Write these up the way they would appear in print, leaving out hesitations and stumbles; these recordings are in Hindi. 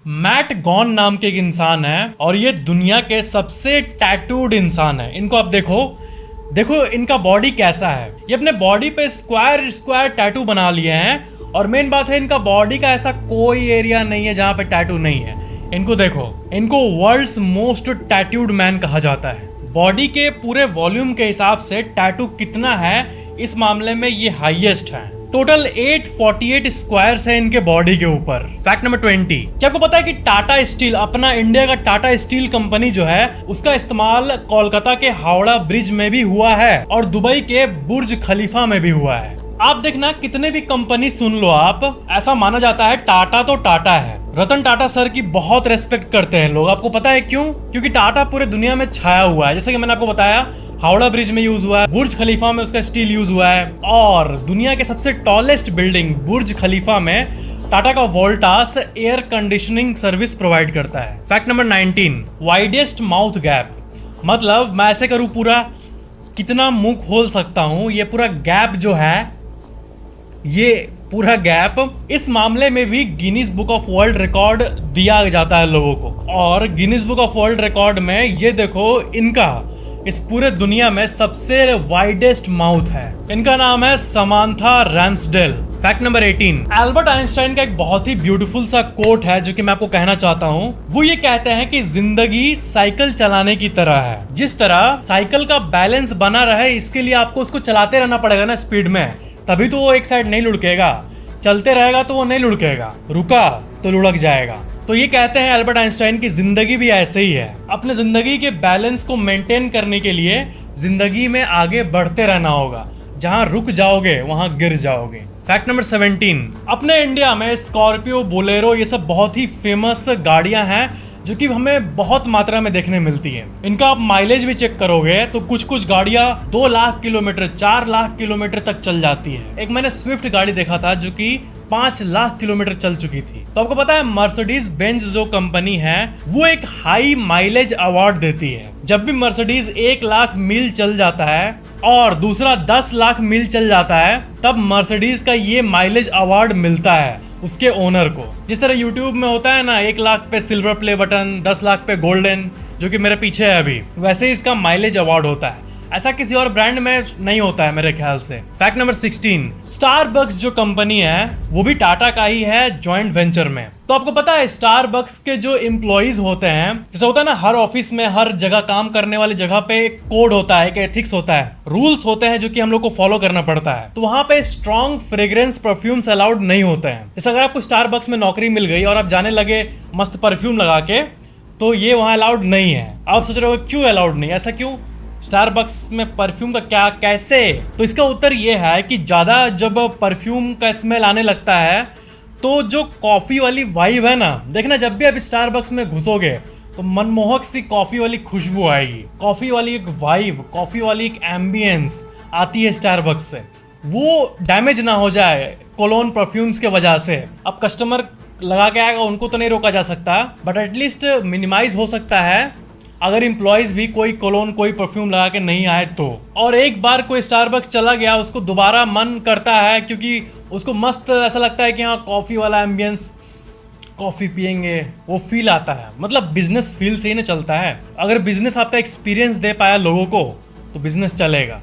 मैट गॉन नाम के एक इंसान है और ये दुनिया के सबसे टैटूड इंसान है। इनको आप देखो देखो इनका बॉडी कैसा है। ये अपने बॉडी पे स्क्वायर स्क्वायर टैटू बना लिए हैं और मेन बात है इनका बॉडी का ऐसा कोई एरिया नहीं है जहां पे टैटू नहीं है। इनको देखो, इनको वर्ल्ड्स मोस्ट टैटूड मैन कहा जाता है। बॉडी के पूरे वॉल्यूम के हिसाब से टैटू कितना है इस मामले में ये हाईएस्ट है। टोटल 848 स्क्वायर्स है इनके बॉडी के ऊपर। फैक्ट नंबर 20, क्या आपको पता है कि टाटा स्टील, अपना इंडिया का टाटा स्टील कंपनी जो है उसका इस्तेमाल कोलकाता के हावड़ा ब्रिज में भी हुआ है और दुबई के बुर्ज खलीफा में भी हुआ है। आप देखना कितने भी कंपनी सुन लो आप, ऐसा माना जाता है टाटा तो टाटा है। रतन टाटा सर की बहुत रेस्पेक्ट करते हैं लोग। आपको पता है क्यों? क्योंकि टाटा पूरे दुनिया में छाया हुआ है। जैसे कि मैंने आपको बताया, हावड़ा ब्रिज में यूज हुआ है, बुर्ज खलीफा में उसका स्टील यूज हुआ है और दुनिया के सबसे टॉलेस्ट बिल्डिंग बुर्ज खलीफा में टाटा का Voltas air conditioning service provide करता है। Fact number 19, widest mouth gap. मतलब मैं ऐसे करूं, पूरा कितना मुंह खोल सकता हूं, ये पूरा गैप जो है, ये पूरा गैप, इस मामले में भी Guinness book of world record दिया जाता है लोगों को। और Guinness book of world record में ये देखो, इनका इस पूरे दुनिया में सबसे वाइडेस्ट माउथ है। इनका नाम है Samantha Ramsdale. Fact number 18, Albert Einstein का एक बहुत ही ब्यूटीफुल सा कोट है जो कि मैं आपको कहना चाहता हूँ। वो ये कहते हैं कि जिंदगी साइकिल चलाने की तरह है। जिस तरह साइकिल का बैलेंस बना रहे इसके लिए आपको उसको चलाते रहना पड़ेगा ना स्पीड में, तभी तो वो एक साइड नहीं लुढ़केगा। चलते रहेगा तो वो नहीं लुढ़केगा, रुका तो लुढ़क जाएगा। तो ये कहते हैं एल्बर्ट आइंस्टाइन की जिंदगी भी ऐसे ही है। अपने जिंदगी के बैलेंस को मेंटेन करने के लिए जिंदगी में आगे बढ़ते रहना होगा। जहां रुक जाओगे वहां गिर जाओगे। फैक्ट नंबर 17, अपने इंडिया में स्कॉर्पियो, बोलेरो ये सब बहुत ही फेमस गाड़ियां हैं जो कि हमें बहुत मात्रा में देखने मिलती है। इनका आप माइलेज भी चेक करोगे तो कुछ कुछ गाड़ियां 2 लाख किलोमीटर, 4 लाख किलोमीटर तक चल जाती है। एक मैंने स्विफ्ट गाड़ी देखा था जो कि 5 लाख किलोमीटर चल चुकी थी। तो आपको पता है मर्सिडीज बेंज जो कंपनी है वो एक हाई माइलेज अवार्ड देती है। जब भी मर्सिडीज 1 लाख मील चल जाता है और दूसरा 10 लाख मील चल जाता है तब मर्सिडीज का ये माइलेज अवार्ड मिलता है उसके ओनर को। जिस तरह यूट्यूब में होता है ना, 1 लाख पे सिल्वर प्ले बटन, 10 लाख पे गोल्डन, जो कि मेरे पीछे है अभी, वैसे ही इसका माइलेज अवार्ड होता है। ऐसा किसी और ब्रांड में नहीं होता है मेरे ख्याल से। फैक्ट नंबर 16, स्टारबक्स जो कंपनी है वो भी टाटा का ही है जॉइंट वेंचर में। तो आपको पता है स्टारबक्स के जो एम्प्लॉइज होते हैं, जैसे होता है ना हर ऑफिस में, हर जगह काम करने वाली जगह पे एक कोड होता है, एक एथिक्स होता है, रूल्स होते हैं जो कि हम लोग को फॉलो करना पड़ता है। तो वहां पे स्ट्रॉन्ग फ्रेग्रेंस परफ्यूम्स अलाउड नहीं होते हैं। जैसे अगर आपको स्टारबक्स में नौकरी मिल गई और आप जाने लगे मस्त परफ्यूम लगा के, तो ये वहां अलाउड नहीं है। आप सोच रहे हो क्यों अलाउड नहीं, ऐसा क्यों? स्टारबक्स में परफ्यूम का क्या, कैसे? तो इसका उत्तर ये है कि ज़्यादा जब परफ्यूम का स्मेल आने लगता है तो जो कॉफ़ी वाली वाइब है ना, देखना जब भी आप स्टारबक्स में घुसोगे तो मनमोहक सी कॉफ़ी वाली खुशबू आएगी, कॉफ़ी वाली एक वाइब, कॉफ़ी वाली एक एम्बियंस आती है स्टारबक्स से। वो डैमेज ना हो जाए कोलोन परफ्यूम्स के वजह से। अब कस्टमर लगा के आएगा, उनको तो नहीं रोका जा सकता, बट एटलीस्ट मिनिमाइज हो सकता है अगर एम्प्लॉयज भी कोई कोलोन, कोई परफ्यूम लगा के नहीं आए तो। और एक बार कोई स्टारबक्स चला गया उसको दोबारा मन करता है क्योंकि उसको मस्त ऐसा लगता है कि हाँ कॉफ़ी वाला एम्बियंस, कॉफ़ी पियेंगे, वो फील आता है। मतलब बिजनेस फील से ही ना चलता है। अगर बिजनेस आपका एक्सपीरियंस दे पाया लोगों को तो बिजनेस चलेगा।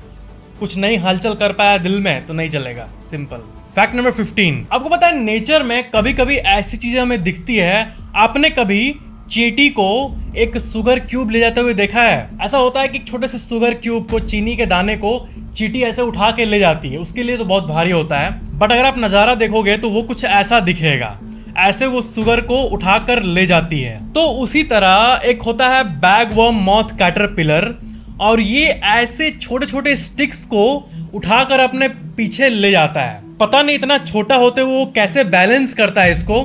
कुछ नई हलचल कर पाया दिल में तो नहीं चलेगा, सिंपल। फैक्ट नंबर 15, आपको पता है नेचर में कभी कभी ऐसी चीजें हमें दिखती है। आपने कभी चींटी को एक शुगर क्यूब ले जाते हुए देखा है? ऐसा होता है कि छोटे से शुगर क्यूब को, चीनी के दाने को चींटी ऐसे उठा के ले जाती है। उसके लिए तो बहुत भारी होता है, बट अगर आप नज़ारा देखोगे तो वो कुछ ऐसा दिखेगा, ऐसे वो शुगर को उठाकर ले जाती है। तो उसी तरह एक होता है बैगवर्म मॉथ कैटरपिलर, और ये ऐसे छोटे छोटे स्टिक्स को उठाकर अपने पीछे ले जाता है। पता नहीं इतना छोटा होते वो कैसे बैलेंस करता है इसको,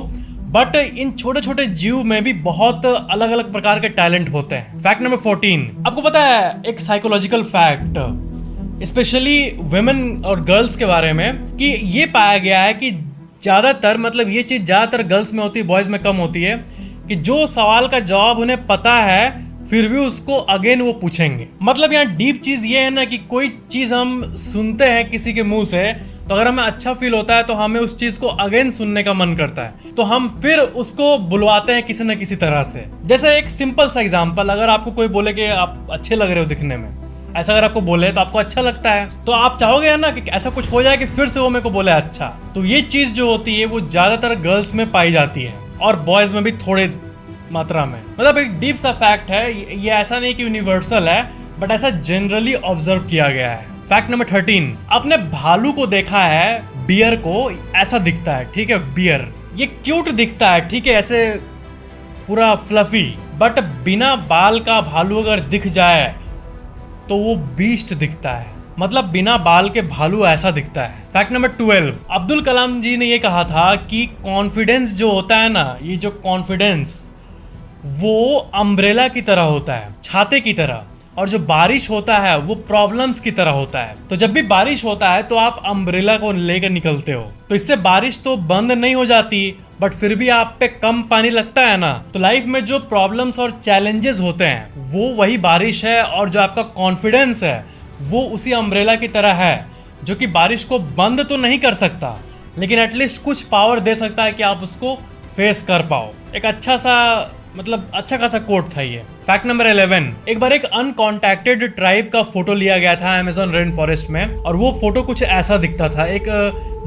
बट इन छोटे छोटे जीव में भी बहुत अलग अलग प्रकार के टैलेंट होते हैं। फैक्ट नंबर 14, आपको पता है एक साइकोलॉजिकल फैक्ट स्पेशली वुमेन और गर्ल्स के बारे में, कि ये पाया गया है कि ज़्यादातर, मतलब ये चीज़ ज़्यादातर गर्ल्स में होती है, बॉयज़ में कम होती है, कि जो सवाल का जवाब उन्हें पता है फिर भी उसको अगेन वो पूछेंगे। मतलब यहाँ डीप चीज़ ये है ना कि कोई चीज़ हम सुनते हैं किसी के मुंह से तो अगर हमें अच्छा फील होता है तो हमें उस चीज को अगेन सुनने का मन करता है, तो हम फिर उसको बुलवाते हैं किसी न किसी तरह से। जैसे एक सिंपल सा एग्जांपल, अगर आपको कोई बोले कि आप अच्छे लग रहे हो दिखने में, ऐसा अगर आपको बोले तो आपको अच्छा लगता है, तो आप चाहोगे ना कि ऐसा कुछ हो जाए कि फिर से वो मेरे को बोले अच्छा। तो ये चीज जो होती है वो ज्यादातर गर्ल्स में पाई जाती है और बॉयज में भी थोड़े मात्रा में। मतलब एक डीप सा फैक्ट है ये, ऐसा नहीं कि यूनिवर्सल है, बट ऐसा जनरली ऑब्जर्व किया गया है। फैक्ट नंबर 13, आपने भालू को देखा है, बियर को ऐसा दिखता है, ठीक है, बियर ये क्यूट दिखता है, ठीक है, ऐसे पूरा फ्लफी, बट बिना बाल का भालू अगर दिख जाए तो वो बीस्ट दिखता है। मतलब बिना बाल के भालू ऐसा दिखता है। फैक्ट नंबर 12, अब्दुल कलाम जी ने ये कहा था कि कॉन्फिडेंस जो होता है ना, ये जो कॉन्फिडेंस वो अम्ब्रेला की तरह होता है, छाते की तरह, और जो बारिश होता है वो प्रॉब्लम्स की तरह होता है। तो जब भी बारिश होता है तो आप अम्ब्रेला को लेकर निकलते हो, तो इससे बारिश तो बंद नहीं हो जाती, बट फिर भी आप पे कम पानी लगता है ना। तो लाइफ में जो प्रॉब्लम्स और चैलेंजेस होते हैं वो वही बारिश है, और जो आपका कॉन्फिडेंस है वो उसी अम्ब्रेला की तरह है, जो कि बारिश को बंद तो नहीं कर सकता, लेकिन एटलीस्ट कुछ पावर दे सकता है कि आप उसको फेस कर पाओ। एक अच्छा सा, मतलब अच्छा खासा कोट था ये। फैक्ट नंबर 11, एक बार एक अनकॉन्टैक्टेड ट्राइब का फोटो लिया गया था अमेज़न रेन फॉरेस्ट में, और वो फोटो कुछ ऐसा दिखता था, एक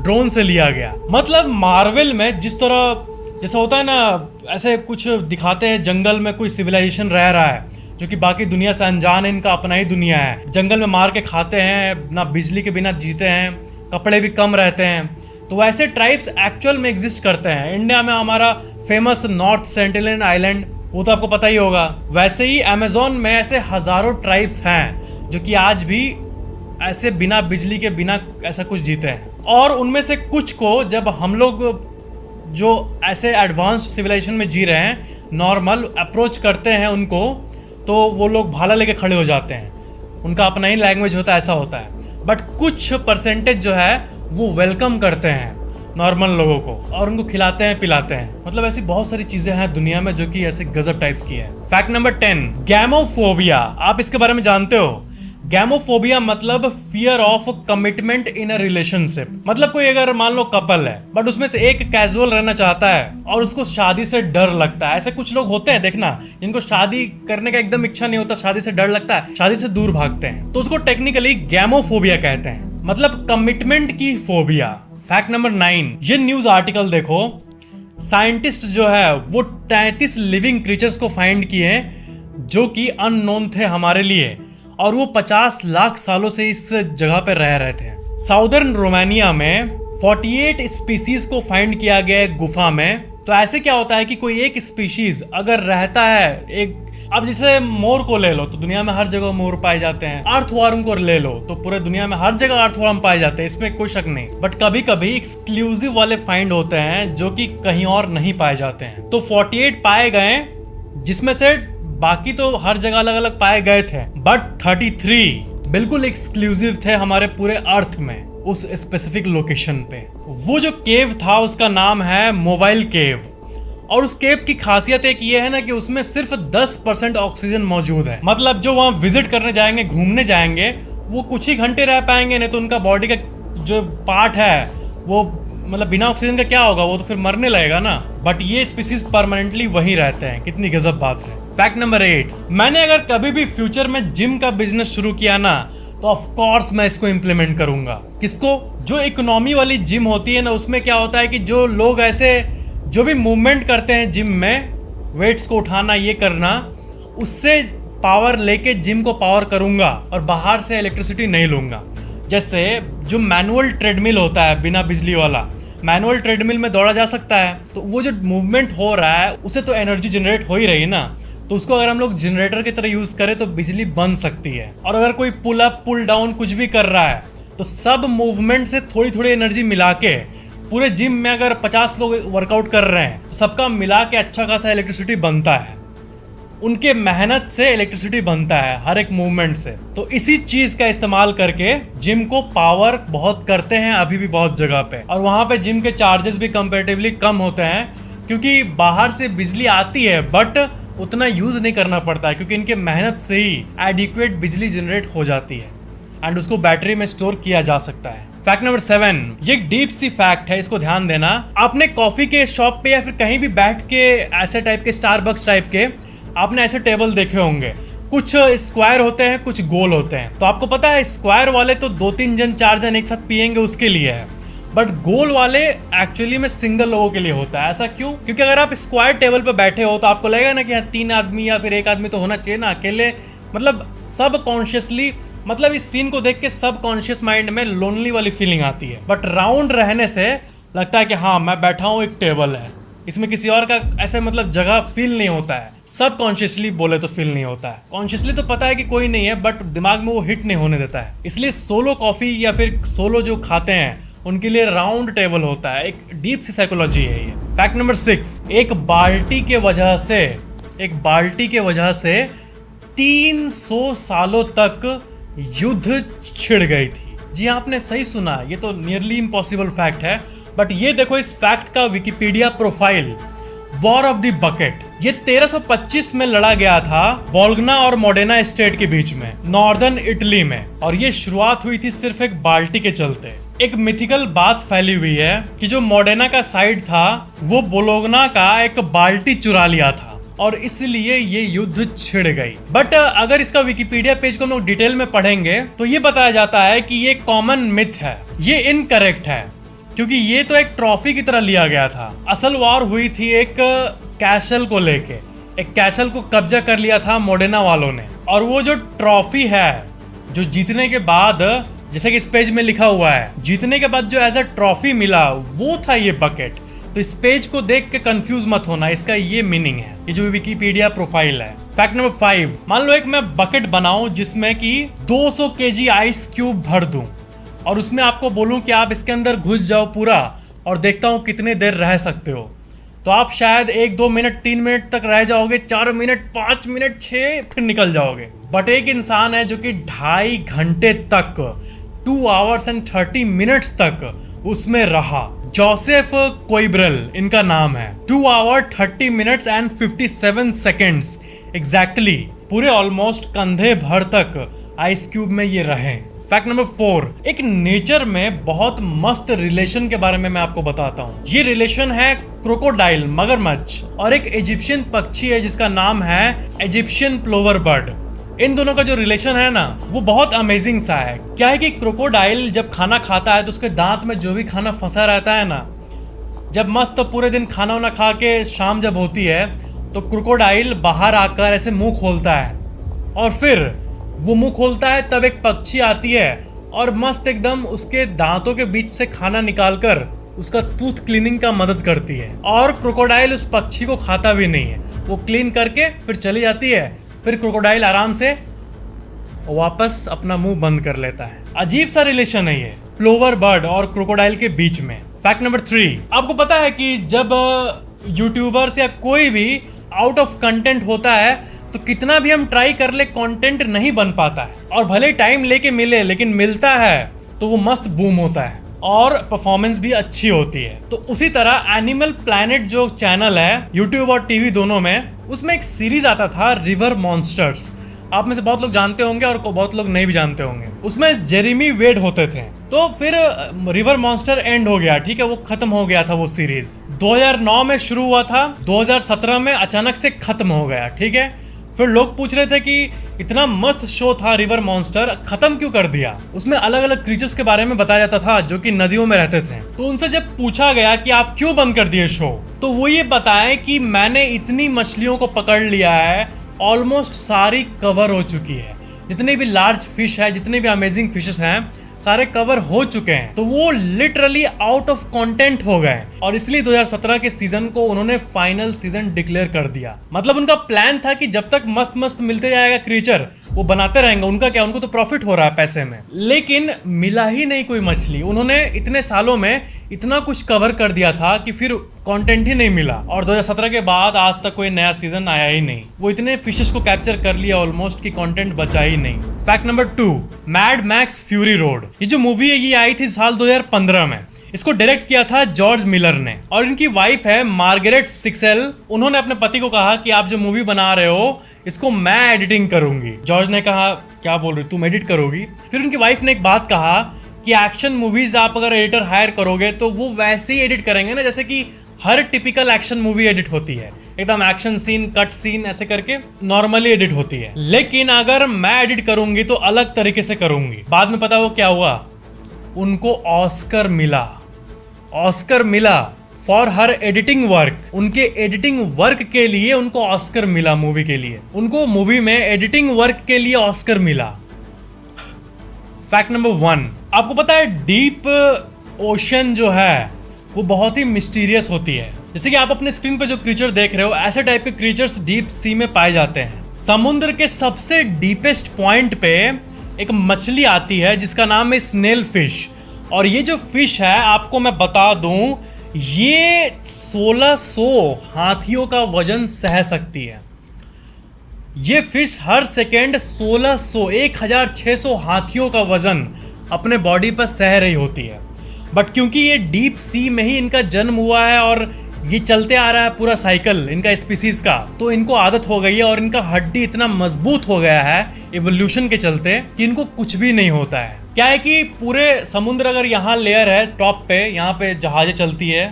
ड्रोन से लिया गया। मतलब मार्वल में जिस तरह जैसा होता है ना, ऐसे कुछ दिखाते हैं जंगल में कोई सिविलाइजेशन रह रहा है जो कि बाकी दुनिया से अनजान है, इनका अपना ही दुनिया है, जंगल में मार के खाते हैं, ना बिजली के बिना जीते हैं, कपड़े भी कम रहते हैं। तो वैसे ट्राइब्स एक्चुअल में एग्जिस्ट करते हैं। इंडिया में हमारा फेमस नॉर्थ सेंटिनल आइलैंड, वो तो आपको पता ही होगा। वैसे ही अमेज़न में ऐसे हजारों ट्राइब्स हैं जो कि आज भी ऐसे बिना बिजली के बिना ऐसा कुछ जीते हैं। और उनमें से कुछ को जब हम लोग जो ऐसे एडवांस्ड सिविलाइजेशन में जी रहे हैं नॉर्मल अप्रोच करते हैं उनको, तो वो लोग भाला लेके खड़े हो जाते हैं, उनका अपना ही लैंग्वेज होता है, ऐसा होता है। बट कुछ परसेंटेज जो है वो वेलकम करते हैं नॉर्मल लोगों को और उनको खिलाते हैं पिलाते हैं। मतलब ऐसी बहुत सारी चीजें हैं दुनिया में जो कि ऐसे गजब टाइप की है। Fact number 10, gamophobia. आप इसके बारे में जानते हो? गैमोफोबिया मतलब fear of commitment in a relationship. मतलब कोई अगर मान लो कपल है बट उसमें से एक कैजुअल रहना चाहता है और उसको शादी से डर लगता है। ऐसे कुछ लोग होते हैं, देखना, जिनको शादी करने का एकदम इच्छा नहीं होता, शादी से डर लगता है, शादी से दूर भागते हैं, तो उसको टेक्निकली गैमोफोबिया कहते हैं, मतलब कमिटमेंट की फोबिया। फैक्ट नंबर 9, ये न्यूज आर्टिकल देखो, साइंटिस्ट जो है वो 33 लिविंग क्रीचर्स को फाइंड किए जो कि अननोन थे हमारे लिए, और वो 50 लाख सालों से इस जगह पे रह रहे थे। साउदर्न रोमानिया में 48 स्पीसीज को फाइंड किया गया है गुफा में। तो ऐसे क्या होता है कि कोई एक स्पीशीज अगर रहता है, एक, अब जैसे मोर को ले लो तो दुनिया में हर जगह मोर पाए जाते हैं, अर्थवर्म को ले लो तो पूरे दुनिया में हर जगह अर्थवर्म पाए जाते हैं, इसमें कोई शक नहीं। बट कभी कभी एक्सक्लूसिव वाले फाइंड होते हैं जो कि कहीं और नहीं पाए जाते हैं। तो 48 पाए गए, जिसमें से बाकी तो हर जगह अलग अलग पाए गए थे, बट 33 बिल्कुल एक्सक्लूसिव थे हमारे पूरे अर्थ में, उस स्पेसिफिक लोकेशन पे। वो जो केव था उसका नाम है मोबाइल केव, और उस केव की खासियत एक ये है ना कि उसमें सिर्फ 10% ऑक्सीजन मौजूद है। मतलब जो वहाँ विजिट करने जाएंगे, घूमने जाएंगे, वो कुछ ही घंटे रह पाएंगे, नहीं तो उनका बॉडी का जो पार्ट है वो, मतलब बिना ऑक्सीजन का क्या होगा, वो तो फिर मरने लगेगा ना। बट ये स्पीसीज परमानेंटली वहीं रहते हैं। कितनी गजब बात है। फैक्ट नंबर 8, मैंने अगर कभी भी फ्यूचर में जिम का बिजनेस शुरू किया ना तो ऑफ कोर्स मैं इसको इम्प्लीमेंट करूंगा। किसको? जो इकोनॉमी वाली जिम होती है ना, उसमें क्या होता है कि जो लोग ऐसे जो भी मूवमेंट करते हैं जिम में, वेट्स को उठाना, ये करना, उससे पावर लेके जिम को पावर करूंगा और बाहर से इलेक्ट्रिसिटी नहीं लूंगा। जैसे जो मैनुअल ट्रेडमिल होता है बिना बिजली वाला, मैनुअल ट्रेडमिल में दौड़ा जा सकता है, तो वो जो मूवमेंट हो रहा है उससे तो एनर्जी जनरेट हो ही रही है ना, तो उसको अगर हम लोग जनरेटर की तरह यूज करें तो बिजली बन सकती है। और अगर कोई पुल अप पुल डाउन कुछ भी कर रहा है तो सब मूवमेंट से थोड़ी थोड़ी एनर्जी मिला के, पूरे जिम में अगर 50 लोग वर्कआउट कर रहे हैं तो सबका मिला के अच्छा खासा इलेक्ट्रिसिटी बनता है। उनके मेहनत से इलेक्ट्रिसिटी बनता है हर एक मूवमेंट से। तो इसी चीज का इस्तेमाल करके जिम को पावर बहुत करते हैं अभी भी बहुत जगह पे, और वहां पे जिम के चार्जेस भी कंपैरेटिवली कम होते हैं, क्योंकि बाहर से बिजली आती है बट उतना यूज नहीं करना पड़ता है, क्योंकि इनके मेहनत से ही एडिक्वेट बिजली जनरेट हो जाती है एंड उसको बैटरी में स्टोर किया जा सकता है। फैक्ट नंबर 7, ये डीप सी फैक्ट है, इसको ध्यान देना। आपने कॉफी के शॉप पे या फिर कहीं भी बैठ के ऐसे टाइप के स्टारबक्स टाइप के आपने ऐसे टेबल देखे होंगे, कुछ स्क्वायर होते हैं कुछ गोल होते हैं। तो आपको पता है स्क्वायर वाले तो 2-3 जन 4 जन एक साथ पियेंगे उसके लिए है, बट गोल वाले एक्चुअली में सिंगल लोगों के लिए होता है। ऐसा क्यों? क्योंकि अगर आप स्क्वायर टेबल पे बैठे हो तो आपको लगेगा ना कि हाँ 3 आदमी या फिर 1 आदमी तो होना चाहिए ना, अकेले मतलब सब कॉन्शियसली, मतलब इस सीन को देख के सब कॉन्शियस माइंड में लोनली वाली फीलिंग आती है। बट राउंड रहने से लगता है कि हाँ मैं बैठा हूँ, एक टेबल है, इसमें किसी और का ऐसे मतलब जगह फील नहीं होता है। सब कॉन्शियसली बोले तो फील नहीं होता है, कॉन्शियसली तो पता है कि कोई नहीं है बट दिमाग में वो हिट नहीं होने देता है। इसलिए सोलो कॉफी या फिर सोलो जो खाते हैं उनके लिए राउंड टेबल होता है, एक डीप सी साइकोलॉजी है ये। फैक्ट नंबर 6, एक बाल्टी के वजह से 300 सालों तक युद्ध छिड़ गई थी। जी आपने सही सुना, ये तो नियरली इम्पॉसिबल फैक्ट है। बट ये देखो इस फैक्ट का Wikipedia profile, war of the bucket, ये 1325 में लड़ा गया था बोल्गना और मोडेना स्टेट के बीच में, नॉर्दर्न इटली में, और ये शुरुआत हुई थी सिर्फ एक बाल्टी के चलते। एक मिथिकल बात फैली हुई है कि जो मोडेना का साइड था वो बोलोगना का एक बाल्टी चुरा लिया था और इसलिए ये युद्ध छिड़ गई। बट अगर इसका विकिपीडिया पेज को हम लोग डिटेल में पढ़ेंगे तो ये बताया जाता है कि ये कॉमन मिथ है, ये इनकरेक्ट है, क्योंकि ये तो एक ट्रॉफी की तरह लिया गया था। असल वॉर हुई थी एक कैसल को लेके, एक कैसल को कब्जा कर लिया था मोडेना वालों ने, और वो जो ट्रॉफी है जो जीतने के बाद, जैसे कि इस पेज में लिखा हुआ है, जीतने के बाद जो एज अ ट्रॉफी मिला वो था ये बकेट। तो इस पेज को देख के कंफ्यूज मत होना, इसका ये मीनिंग है, ये जो विकिपीडिया प्रोफाइल है। फैक्ट नंबर 5, मान लो एक मैं बकेट बनाऊं जिसमें कि 200 केजी आइस क्यूब भर दूं और उसमें आपको बोलूं कि आप इसके अंदर घुस जाओ पूरा और देखता हूं कितने देर रह सकते हो। तो आप शायद 1-2 मिनट 3 मिनट तक रह जाओगे, 4 मिनट 5 मिनट 6 फिर निकल जाओगे। बट एक इंसान है जो कि 2.5 घंटे तक 2 आवर्स एंड 30 मिनट्स तक उसमें रहा। जोसेफ कोइब्रेल इनका नाम है। 2 hour 30 minutes and 57 seconds exactly, पूरे ऑलमोस्ट कंधे भर तक आइस क्यूब में ये रहे। फैक्ट नंबर 4, एक नेचर में बहुत मस्त रिलेशन के बारे में मैं आपको बताता हूँ। ये रिलेशन है क्रोकोडाइल, मगरमच्छ, और एक इजिप्शियन पक्षी है जिसका नाम है इजिप्शियन प्लोवर बर्ड। इन दोनों का जो रिलेशन है ना वो बहुत अमेजिंग सा है। क्या है कि क्रोकोडाइल जब खाना खाता है तो उसके दांत में जो भी खाना फंसा रहता है ना, जब मस्त पूरे दिन खाना वाना खा के शाम जब होती है तो क्रोकोडाइल बाहर आकर ऐसे मुंह खोलता है, और फिर वो मुंह खोलता है तब एक पक्षी आती है और मस्त एकदम उसके दांतों के बीच से खाना निकालकर उसका टूथ क्लीनिंग का मदद करती है। और क्रोकोडाइल उस पक्षी को खाता भी नहीं है, वो क्लीन करके फिर चली जाती है। फिर क्रोकोडाइल आराम से वापस अपना मुंह बंद कर लेता है। अजीब सा रिलेशन है ये प्लोवर बर्ड और क्रोकोडाइल के बीच में। फैक्ट नंबर 3, आपको पता है कि जब यूट्यूबर्स या कोई भी आउट ऑफ कंटेंट होता है तो कितना भी हम ट्राई कर ले कंटेंट नहीं बन पाता है, और भले टाइम लेके मिले लेकिन मिलता है तो वो मस्त बूम होता है और परफॉर्मेंस भी अच्छी होती है। तो उसी तरह एनिमल प्लैनेट जो चैनल है यूट्यूब और टीवी दोनों में, उसमें एक सीरीज आता था रिवर मॉन्स्टर्स। आप में से बहुत लोग जानते होंगे और बहुत लोग नहीं भी जानते होंगे। उसमें जेरेमी वेड होते थे। तो फिर रिवर मॉन्स्टर एंड हो गया, ठीक है, वो खत्म हो गया था वो सीरीज। 2009 में शुरू हुआ था, 2017 में अचानक से खत्म हो गया, ठीक है। फिर लोग पूछ रहे थे कि इतना मस्त शो था रिवर मॉन्स्टर, खत्म क्यों कर दिया। उसमें अलग अलग क्रीचर्स के बारे में बताया जाता था जो कि नदियों में रहते थे। तो उनसे जब पूछा गया कि आप क्यों बंद कर दिए शो, तो वो ये बताएं कि मैंने इतनी मछलियों को पकड़ लिया है, ऑलमोस्ट सारी कवर हो चुकी है, जितने भी लार्ज फिश है, जितने भी अमेजिंग फिशेस हैं सारे कवर हो चुके हैं। तो वो लिटरली आउट ऑफ कंटेंट हो गए और इसलिए 2017 के सीजन को उन्होंने फाइनल सीजन डिक्लेयर कर दिया। मतलब उनका प्लान था कि जब तक मस्त मस्त मिलते जाएगा क्रीचर वो बनाते रहेंगे, उनका क्या, उनको तो प्रॉफिट हो रहा है पैसे में। लेकिन मिला ही नहीं कोई मछली। उन्होंने इतने सालों में इतना कुछ कवर कर दिया था कि फिर कंटेंट ही नहीं मिला, और 2017 के बाद आज तक कोई नया सीजन आया ही नहीं। वो इतने फिशेस को कैप्चर कर लिया ऑलमोस्ट कि कंटेंट बचा ही नहीं। Fact number 2, mad max fury road. ये जो मूवी है ये आई थी साल 2015 में। इसको डायरेक्ट किया था जॉर्ज मिलर ने, और इनकी वाइफ है मार्गरेट सिक्सेल। उन्होंने अपने पति को कहा कि आप जो मूवी बना रहे हो इसको मैं एडिटिंग करूंगी। जॉर्ज ने कहा क्या बोल रही, तुम एडिट करोगी। फिर उनकी वाइफ ने एक बात कहा कि कि एक्शन मूवीज आप अगर एडिटर हायर करोगे तो वो वैसे ही एडिट करेंगे ना जैसे कि हर टिपिकल एक्शन मूवी एडिट होती है, एकदम एक्शन सीन, कट सीन ऐसे करके नॉर्मली एडिट होती है। लेकिन अगर मैं एडिट करूंगी तो अलग तरीके से करूंगी। बाद में पता वो क्या हुआ, उनको ऑस्कर मिला, ऑस्कर मिला फॉर हर एडिटिंग वर्क। उनके एडिटिंग वर्क के लिए उनको ऑस्कर मिला, मूवी के लिए उनको मूवी में एडिटिंग वर्क के लिए ऑस्कर मिला। फैक्ट नंबर 1, आपको पता है डीप ओशन जो है वो बहुत ही मिस्टीरियस होती है। जैसे कि आप अपने स्क्रीन पे जो क्रीचर देख रहे हो, ऐसे टाइप के क्रीचर्स डीप सी में पाए जाते हैं। समुद्र के सबसे डीपेस्ट पॉइंट पे एक मछली आती है जिसका नाम है स्नेल फिश। और ये जो फिश है, आपको मैं बता दूं, ये 1600 हाथियों का वजन सह सकती है। ये फिश हर सेकेंड 1600 हाथियों का वजन अपने बॉडी पर सह रही होती है। बट क्योंकि ये डीप सी में ही इनका जन्म हुआ है और ये चलते आ रहा है पूरा साइकिल इनका स्पीसीज का, तो इनको आदत हो गई है और इनका हड्डी इतना मजबूत हो गया है इवोल्यूशन के चलते कि इनको कुछ भी नहीं होता है। क्या है कि पूरे समुद्र अगर यहाँ लेयर है टॉप पे, यहाँ पे जहाजें चलती है,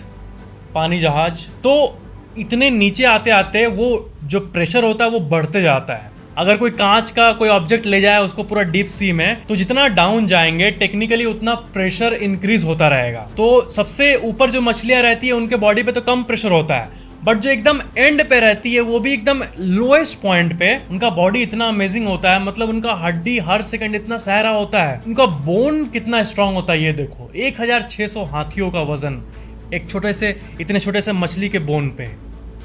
पानी जहाज, तो इतने नीचे आते आते वो जो प्रेशर होता है वो बढ़ते जाता है। अगर कोई कांच का कोई ऑब्जेक्ट ले जाए उसको पूरा डीप सी में, तो जितना डाउन जाएंगे टेक्निकली उतना प्रेशर इंक्रीज होता रहेगा। तो सबसे ऊपर जो मछलियां रहती है उनके बॉडी पे तो कम प्रेशर होता है, बट जो एकदम एंड पे रहती है वो भी एकदम लोएस्ट पॉइंट पे उनका बॉडी इतना अमेजिंग होता है। मतलब उनका हड्डी हर सेकंड इतना सहरा होता है, उनका बोन कितना स्ट्रांग होता है। ये देखो 1600 हाथियों का वजन एक छोटे से, इतने छोटे से मछली के बोन पे।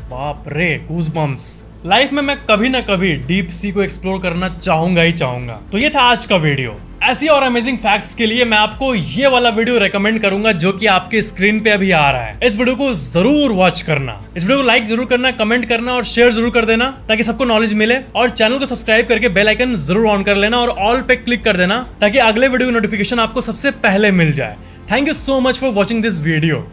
बाप रे, गूज़बम्प्स। लाइफ में मैं कभी ना कभी डीप सी को एक्सप्लोर करना चाहूंगा ही चाहूंगा। तो ये था आज का वीडियो। ऐसी और अमेजिंग फैक्ट्स के लिए मैं आपको ये वाला वीडियो रेकमेंड करूंगा जो कि आपके स्क्रीन पे अभी आ रहा है। इस वीडियो को जरूर वॉच करना, इस वीडियो को लाइक जरूर करना, कमेंट करना और शेयर जरूर कर देना ताकि सबको नॉलेज मिले। और चैनल को सब्सक्राइब करके बेल आइकन जरूर ऑन कर लेना और ऑल पे क्लिक कर देना ताकि अगले वीडियो की नोटिफिकेशन आपको सबसे पहले मिल जाए। Thank you so much for watching this video.